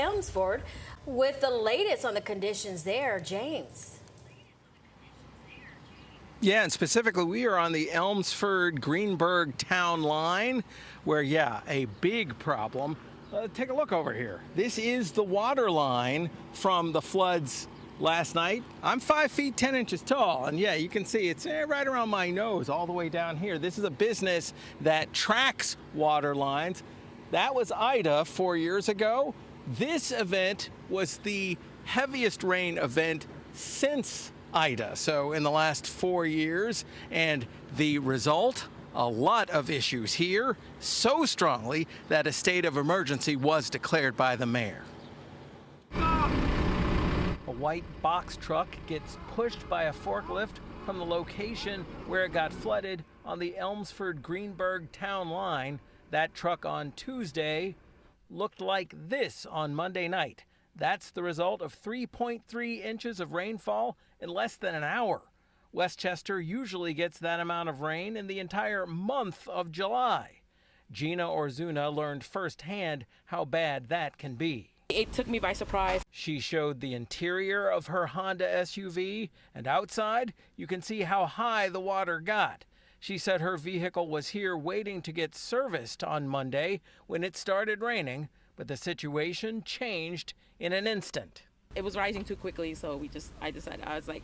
Elmsford with the latest on the conditions there. James. Yeah, and specifically, we are on the Elmsford-Greenburg town line where, yeah, a big problem. Take a look over here. This is the water line from the floods last night. I'm 5 feet 10 inches tall, and yeah, you can see it's right around my nose all the way down here. This is a business that tracks water lines. That was Ida 4 years ago. This event was the heaviest rain event since Ida, so in the last 4 years, and the result, a lot of issues here, so strongly that a state of emergency was declared by the mayor. A white box truck gets pushed by a forklift from the location where it got flooded on the Elmsford-Greenburg town line. That truck on Tuesday looked like this on Monday night. That's the result of 3.3 inches of rainfall in less than an hour. Westchester usually gets that amount of rain in the entire month of July. Gina Orzuna learned firsthand how bad that can be. It took me by surprise. She showed the interior of her Honda SUV, and outside you can see how high the water got. She said her vehicle was here waiting to get serviced on Monday when it started raining, but the situation changed in an instant. It was rising too quickly, so I decided, I was like,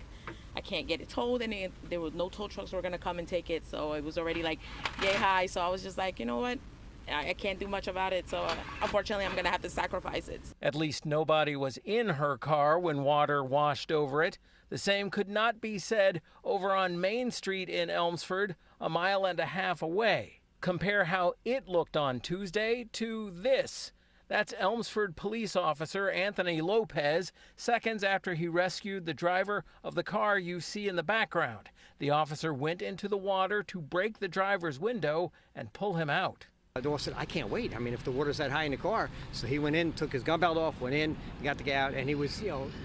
I can't get it towed, and there was no tow trucks were gonna come and take it, so it was already like yay high, so I was just like, you know what? I can't do much about it, so unfortunately I'm gonna have to sacrifice it. At least nobody was in her car when water washed over it. The same could not be said over on Main Street in Elmsford, a mile and a half away. Compare how it looked on Tuesday to this. That's Elmsford police officer Anthony Lopez, seconds after he rescued the driver of the car you see in the background. The officer went into the water to break the driver's window and pull him out. Dawes said, I can't wait. I mean, if the water's that high in the car. So he went in, took his gun belt off, went in, got the guy out, and he was,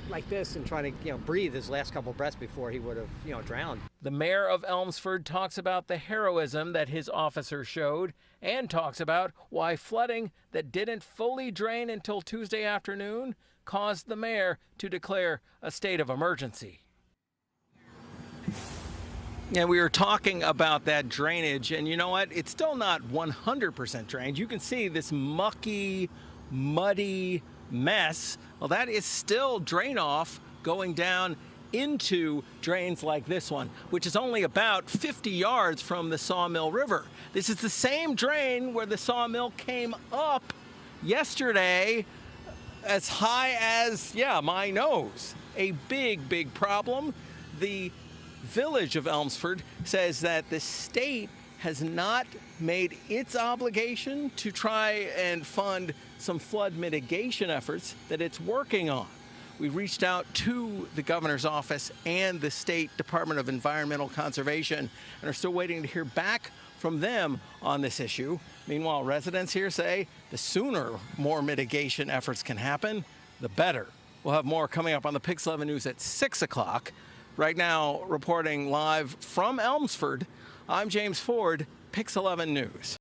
like this and trying to, breathe his last couple breaths before he would have, drowned. The mayor of Elmsford talks about the heroism that his officer showed and talks about why flooding that didn't fully drain until Tuesday afternoon caused the mayor to declare a state of emergency. Yeah, we were talking about that drainage, and you know what? It's still not 100% drained. You can see this mucky, muddy mess. Well, that is still drain off going down into drains like this one, which is only about 50 yards from the Sawmill River. This is the same drain where the sawmill came up yesterday as high as, my nose. A big, big problem. The village of Elmsford says that the state has not made its obligation to try and fund some flood mitigation efforts that it's working on. We reached out to the governor's office and the State Department of Environmental Conservation and are still waiting to hear back from them on this issue. Meanwhile, residents here say the sooner more mitigation efforts can happen, the better. We'll have more coming up on the Pix 11 News at 6 o'clock. Right now, reporting live from Elmsford, I'm James Ford, Pix 11 News.